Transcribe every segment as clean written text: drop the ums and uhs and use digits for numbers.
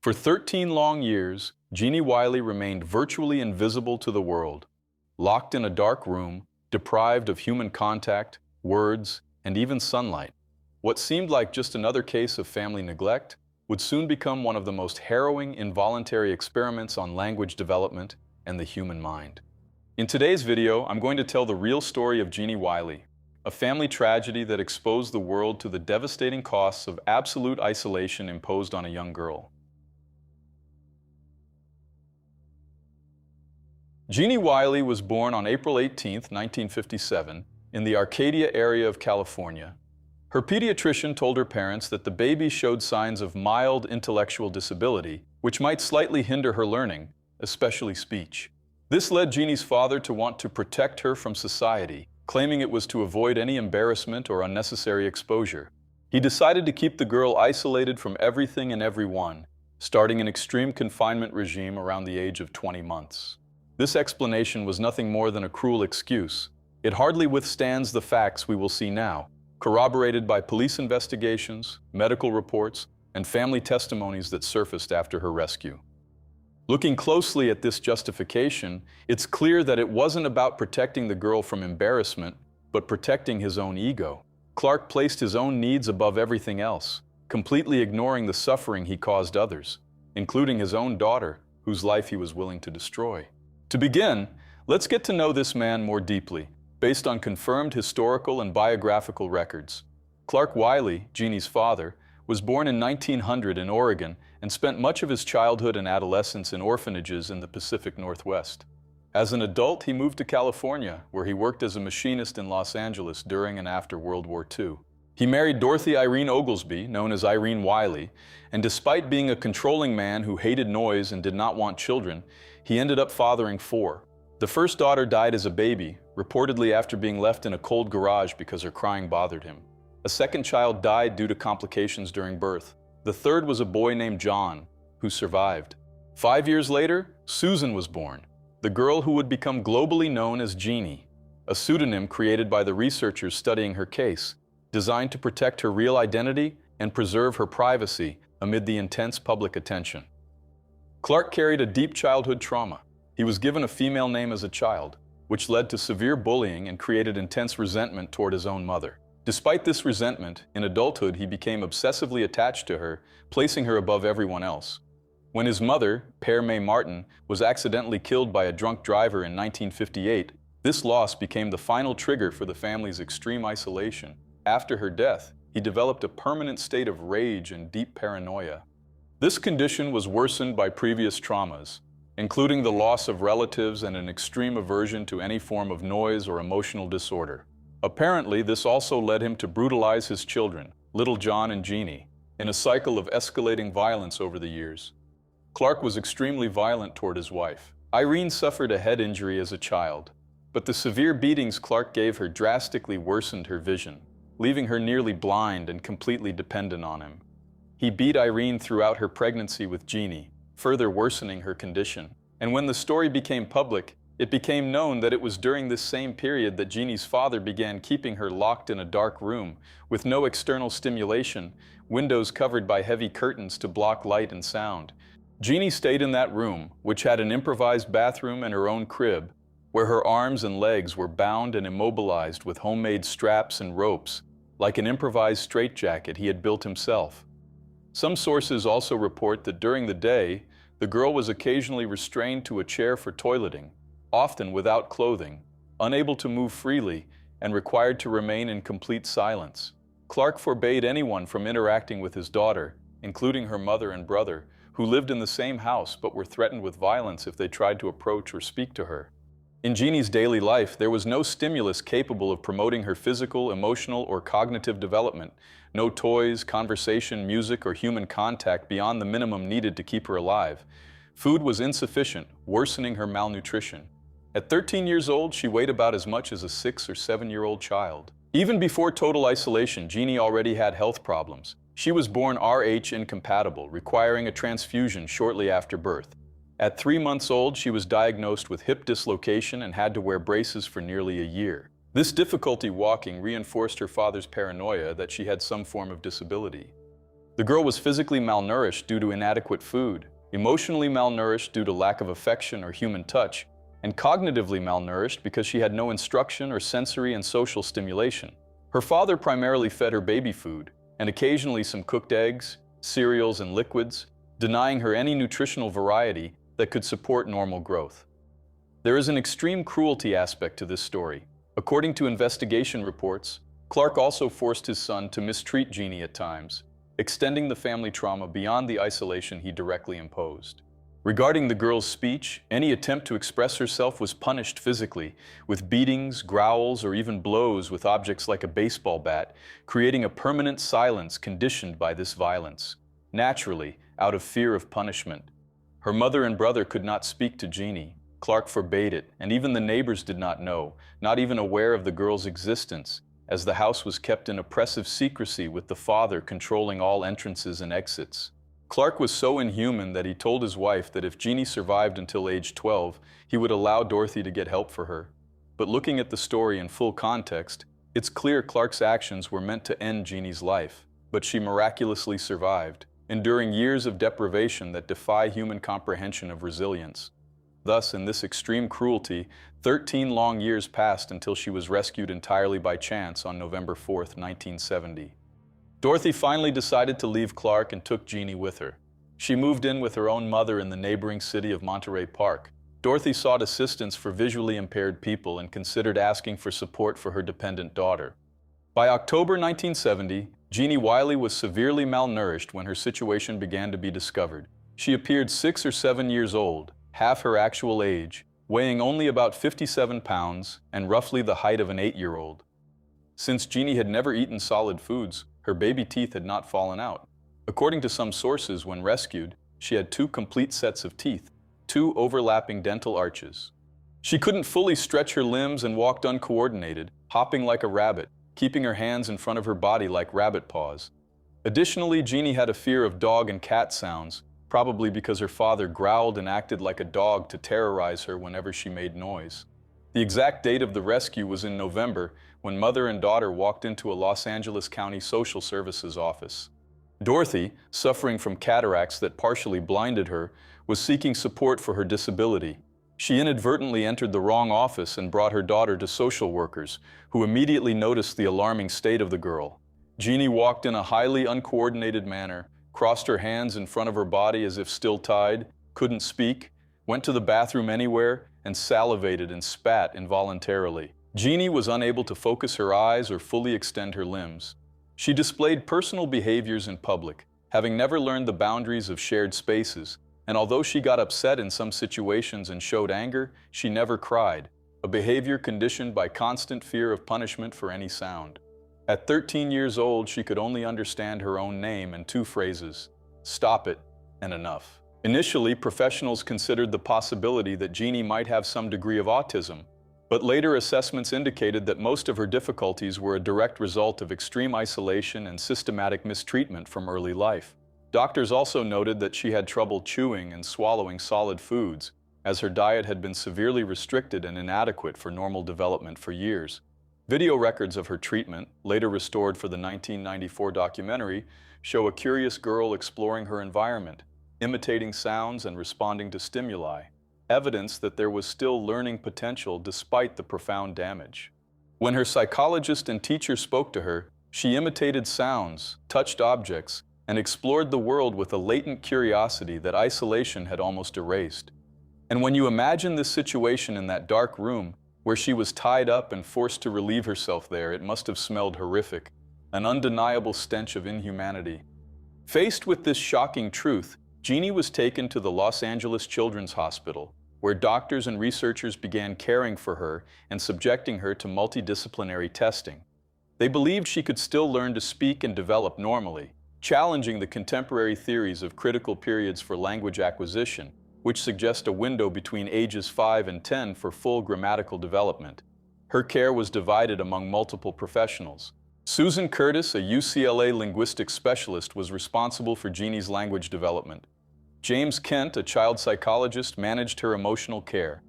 For 13 long years, Genie Wiley remained virtually invisible to the world, locked in a dark room, deprived of human contact, words, and even sunlight. What seemed like just another case of family neglect would soon become one of the most harrowing involuntary experiments on language development and the human mind. In today's video, I'm going to tell the real story of Genie Wiley, a family tragedy that exposed the world to the devastating costs of absolute isolation imposed on a young girl. Genie Wiley was born on April 18, 1957, in the Arcadia area of California. Her pediatrician told her parents that the baby showed signs of mild intellectual disability, which might slightly hinder her learning, especially speech. This led Genie's father to want to protect her from society, claiming it was to avoid any embarrassment or unnecessary exposure. He decided to keep the girl isolated from everything and everyone, starting an extreme confinement regime around the age of 20 months. This explanation was nothing more than a cruel excuse. It hardly withstands the facts we will see now, corroborated by police investigations, medical reports, and family testimonies that surfaced after her rescue. Looking closely at this justification, it's clear that it wasn't about protecting the girl from embarrassment, but protecting his own ego. Clark placed his own needs above everything else, completely ignoring the suffering he caused others, including his own daughter, whose life he was willing to destroy. To begin, let's get to know this man more deeply, based on confirmed historical and biographical records. Clark Wiley, Genie's father, was born in 1900 in Oregon and spent much of his childhood and adolescence in orphanages in the Pacific Northwest. As an adult, he moved to California, where he worked as a machinist in Los Angeles during and after World War II. He married Dorothy Irene Oglesby, known as Irene Wiley, and despite being a controlling man who hated noise and did not want children, he ended up fathering 4. The first daughter died as a baby, reportedly after being left in a cold garage because her crying bothered him. A second child died due to complications during birth. The third was a boy named John, who survived. 5 years later, Susan was born, the girl who would become globally known as Genie, a pseudonym created by the researchers studying her case, designed to protect her real identity and preserve her privacy amid the intense public attention. Clark carried a deep childhood trauma. He was given a female name as a child, which led to severe bullying and created intense resentment toward his own mother. Despite this resentment, in adulthood he became obsessively attached to her, placing her above everyone else. When his mother, Père May Martin, was accidentally killed by a drunk driver in 1958, this loss became the final trigger for the family's extreme isolation. After her death, he developed a permanent state of rage and deep paranoia. This condition was worsened by previous traumas, including the loss of relatives and an extreme aversion to any form of noise or emotional disorder. Apparently, this also led him to brutalize his children, little John and Genie, in a cycle of escalating violence over the years. Clark was extremely violent toward his wife. Irene suffered a head injury as a child, but the severe beatings Clark gave her drastically worsened her vision, leaving her nearly blind and completely dependent on him. He beat Irene throughout her pregnancy with Genie, further worsening her condition. And when the story became public, it became known that it was during this same period that Genie's father began keeping her locked in a dark room with no external stimulation, windows covered by heavy curtains to block light and sound. Genie stayed in that room, which had an improvised bathroom and her own crib, where her arms and legs were bound and immobilized with homemade straps and ropes, like an improvised straitjacket he had built himself. Some sources also report that during the day, the girl was occasionally restrained to a chair for toileting, often without clothing, unable to move freely, and required to remain in complete silence. Clark forbade anyone from interacting with his daughter, including her mother and brother, who lived in the same house but were threatened with violence if they tried to approach or speak to her. In Genie's daily life, there was no stimulus capable of promoting her physical, emotional, or cognitive development. No toys, conversation, music, or human contact beyond the minimum needed to keep her alive. Food was insufficient, worsening her malnutrition. At 13 years old, she weighed about as much as a 6 or 7-year-old child. Even before total isolation, Genie already had health problems. She was born Rh incompatible, requiring a transfusion shortly after birth. At 3 months old, she was diagnosed with hip dislocation and had to wear braces for nearly a year. This difficulty walking reinforced her father's paranoia that she had some form of disability. The girl was physically malnourished due to inadequate food, emotionally malnourished due to lack of affection or human touch, and cognitively malnourished because she had no instruction or sensory and social stimulation. Her father primarily fed her baby food, and occasionally some cooked eggs, cereals, and liquids, denying her any nutritional variety that could support normal growth. There is an extreme cruelty aspect to this story. According to investigation reports, Clark also forced his son to mistreat Genie at times, extending the family trauma beyond the isolation he directly imposed. Regarding the girl's speech, any attempt to express herself was punished physically, with beatings, growls, or even blows with objects like a baseball bat, creating a permanent silence conditioned by this violence, naturally, out of fear of punishment. Her mother and brother could not speak to Genie. Clark forbade it, and even the neighbors did not know, not even aware of the girl's existence, as the house was kept in oppressive secrecy with the father controlling all entrances and exits. Clark was so inhuman that he told his wife that if Genie survived until age 12, he would allow Dorothy to get help for her. But looking at the story in full context, it's clear Clark's actions were meant to end Genie's life, but she miraculously survived, enduring years of deprivation that defy human comprehension of resilience. Thus, in this extreme cruelty, 13 long years passed until she was rescued entirely by chance on November 4th, 1970. Dorothy finally decided to leave Clark and took Genie with her. She moved in with her own mother in the neighboring city of Monterey Park. Dorothy sought assistance for visually impaired people and considered asking for support for her dependent daughter. By October 1970, Genie Wiley was severely malnourished when her situation began to be discovered. She appeared 6 or 7 years old, half her actual age, weighing only about 57 pounds and roughly the height of an 8-year-old. Since Genie had never eaten solid foods, her baby teeth had not fallen out. According to some sources, when rescued, she had 2 complete sets of teeth, 2 overlapping dental arches. She couldn't fully stretch her limbs and walked uncoordinated, hopping like a rabbit, keeping her hands in front of her body like rabbit paws. Additionally, Genie had a fear of dog and cat sounds, probably because her father growled and acted like a dog to terrorize her whenever she made noise. The exact date of the rescue was in November, when mother and daughter walked into a Los Angeles County Social Services office. Dorothy, suffering from cataracts that partially blinded her, was seeking support for her disability. She inadvertently entered the wrong office and brought her daughter to social workers, who immediately noticed the alarming state of the girl. Genie walked in a highly uncoordinated manner, crossed her hands in front of her body as if still tied, couldn't speak, went to the bathroom anywhere, and salivated and spat involuntarily. Genie was unable to focus her eyes or fully extend her limbs. She displayed personal behaviors in public, having never learned the boundaries of shared spaces, and although she got upset in some situations and showed anger, she never cried, a behavior conditioned by constant fear of punishment for any sound. At 13 years old, she could only understand her own name and 2 phrases, "Stop it," and "enough." Initially, professionals considered the possibility that Genie might have some degree of autism, but later assessments indicated that most of her difficulties were a direct result of extreme isolation and systematic mistreatment from early life. Doctors also noted that she had trouble chewing and swallowing solid foods, as her diet had been severely restricted and inadequate for normal development for years. Video records of her treatment, later restored for the 1994 documentary, show a curious girl exploring her environment, imitating sounds and responding to stimuli, evidence that there was still learning potential despite the profound damage. When her psychologist and teacher spoke to her, she imitated sounds, touched objects, and explored the world with a latent curiosity that isolation had almost erased. And when you imagine this situation in that dark room, where she was tied up and forced to relieve herself there, it must have smelled horrific, an undeniable stench of inhumanity. Faced with this shocking truth, Genie was taken to the Los Angeles Children's Hospital, where doctors and researchers began caring for her and subjecting her to multidisciplinary testing. They believed she could still learn to speak and develop normally, challenging the contemporary theories of critical periods for language acquisition, which suggest a window between ages 5 and 10 for full grammatical development. Her care was divided among multiple professionals. Susan Curtis, a UCLA linguistics specialist, was responsible for Genie's language development. James Kent, a child psychologist, managed her emotional care.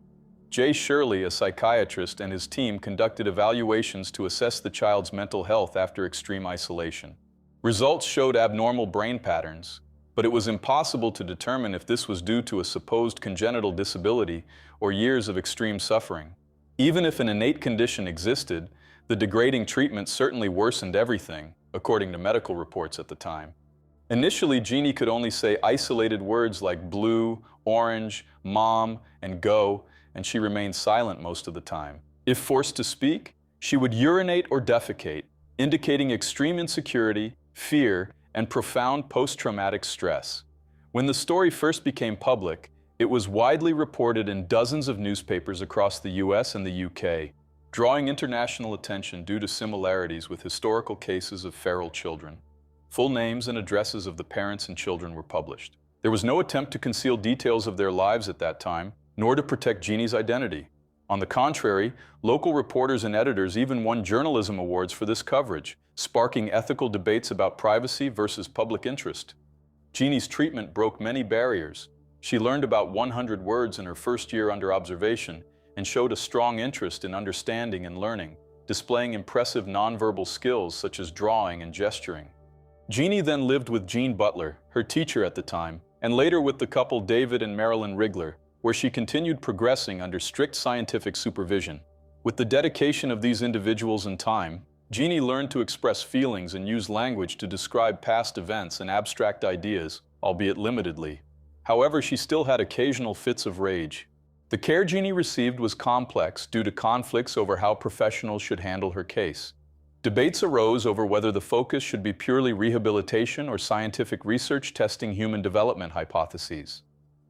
Jay Shirley, a psychiatrist, and his team conducted evaluations to assess the child's mental health after extreme isolation. Results showed abnormal brain patterns, but it was impossible to determine if this was due to a supposed congenital disability or years of extreme suffering. Even if an innate condition existed, the degrading treatment certainly worsened everything, according to medical reports at the time. Initially, Genie could only say isolated words like blue, orange, mom, and go, and she remained silent most of the time. If forced to speak, she would urinate or defecate, indicating extreme insecurity, fear, and profound post-traumatic stress. When the story first became public, it was widely reported in dozens of newspapers across the US and the UK, drawing international attention due to similarities with historical cases of feral children. Full names and addresses of the parents and children were published. There was no attempt to conceal details of their lives at that time, nor to protect Genie's identity. On the contrary, local reporters and editors even won journalism awards for this coverage, sparking ethical debates about privacy versus public interest. Genie's treatment broke many barriers. She learned about 100 words in her first year under observation and showed a strong interest in understanding and learning, displaying impressive nonverbal skills such as drawing and gesturing. Genie then lived with Jean Butler, her teacher at the time, and later with the couple David and Marilyn Rigler, where she continued progressing under strict scientific supervision. With the dedication of these individuals and time, Genie learned to express feelings and use language to describe past events and abstract ideas, albeit limitedly. However, she still had occasional fits of rage. The care Genie received was complex due to conflicts over how professionals should handle her case. Debates arose over whether the focus should be purely rehabilitation or scientific research testing human development hypotheses.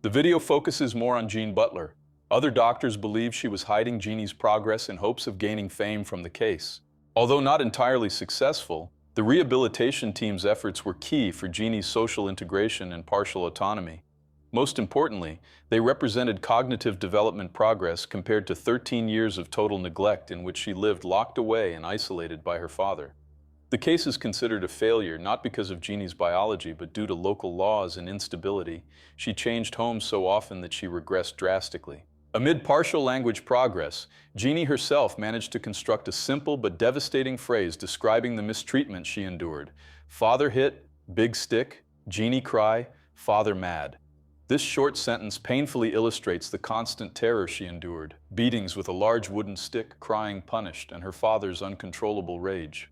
The video focuses more on Jean Butler. Other doctors believe she was hiding Genie's progress in hopes of gaining fame from the case. Although not entirely successful, the rehabilitation team's efforts were key for Genie's social integration and partial autonomy. Most importantly, they represented cognitive development progress compared to 13 years of total neglect in which she lived locked away and isolated by her father. The case is considered a failure not because of Genie's biology, but due to local laws and instability. She changed homes so often that she regressed drastically. Amid partial language progress, Genie herself managed to construct a simple but devastating phrase describing the mistreatment she endured. Father hit, big stick, Genie cry, father mad. This short sentence painfully illustrates the constant terror she endured, beatings with a large wooden stick, crying punished, and her father's uncontrollable rage.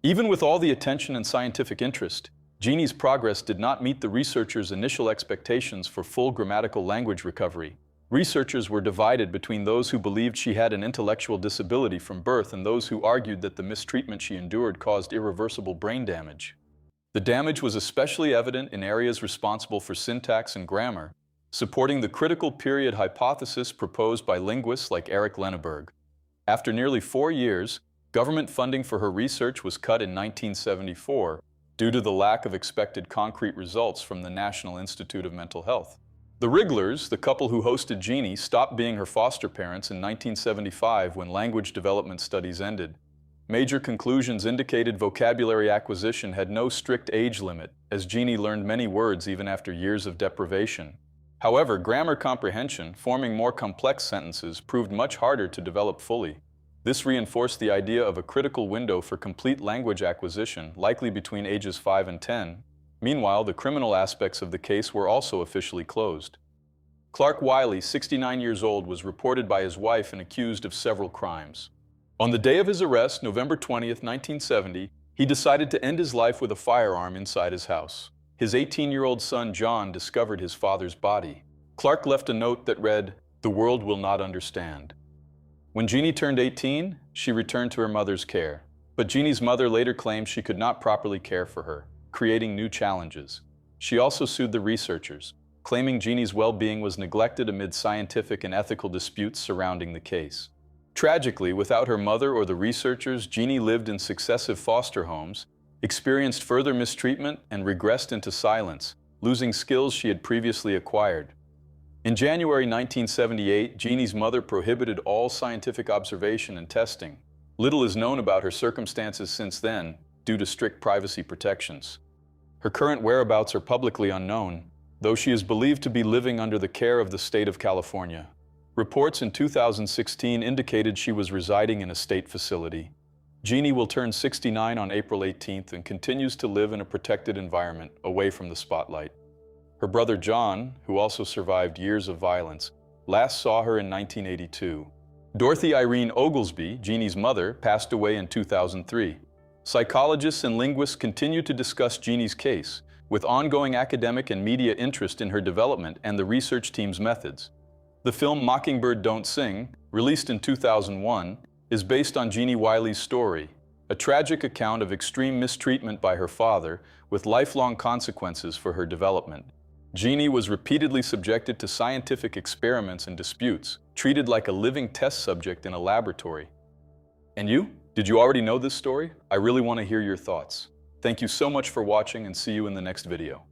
Even with all the attention and scientific interest, Genie's progress did not meet the researchers' initial expectations for full grammatical language recovery. Researchers were divided between those who believed she had an intellectual disability from birth and those who argued that the mistreatment she endured caused irreversible brain damage. The damage was especially evident in areas responsible for syntax and grammar, supporting the critical period hypothesis proposed by linguists like Eric Lenneberg. After nearly 4 years, government funding for her research was cut in 1974 due to the lack of expected concrete results from the National Institute of Mental Health. The Riglers, the couple who hosted Genie, stopped being her foster parents in 1975 when language development studies ended. Major conclusions indicated vocabulary acquisition had no strict age limit, as Genie learned many words even after years of deprivation. However, grammar comprehension, forming more complex sentences, proved much harder to develop fully. This reinforced the idea of a critical window for complete language acquisition, likely between ages 5 and 10. Meanwhile, the criminal aspects of the case were also officially closed. Clark Wiley, 69 years old, was reported by his wife and accused of several crimes. On the day of his arrest, November 20th, 1970, he decided to end his life with a firearm inside his house. His 18-year-old son, John, discovered his father's body. Clark left a note that read, "The world will not understand." When Genie turned 18, she returned to her mother's care. But Genie's mother later claimed she could not properly care for her, creating new challenges. She also sued the researchers, claiming Genie's well-being was neglected amid scientific and ethical disputes surrounding the case. Tragically, without her mother or the researchers, Genie lived in successive foster homes, experienced further mistreatment, and regressed into silence, losing skills she had previously acquired. In January 1978, Genie's mother prohibited all scientific observation and testing. Little is known about her circumstances since then, due to strict privacy protections. Her current whereabouts are publicly unknown, though she is believed to be living under the care of the state of California. Reports in 2016 indicated she was residing in a state facility. Genie will turn 69 on April 18th and continues to live in a protected environment, away from the spotlight. Her brother John, who also survived years of violence, last saw her in 1982. Dorothy Irene Oglesby, Genie's mother, passed away in 2003. Psychologists and linguists continue to discuss Genie's case, with ongoing academic and media interest in her development and the research team's methods. The film Mockingbird Don't Sing, released in 2001, is based on Genie Wiley's story, a tragic account of extreme mistreatment by her father with lifelong consequences for her development. Genie was repeatedly subjected to scientific experiments and disputes, treated like a living test subject in a laboratory. And you? Did you already know this story? I really want to hear your thoughts. Thank you so much for watching and see you in the next video.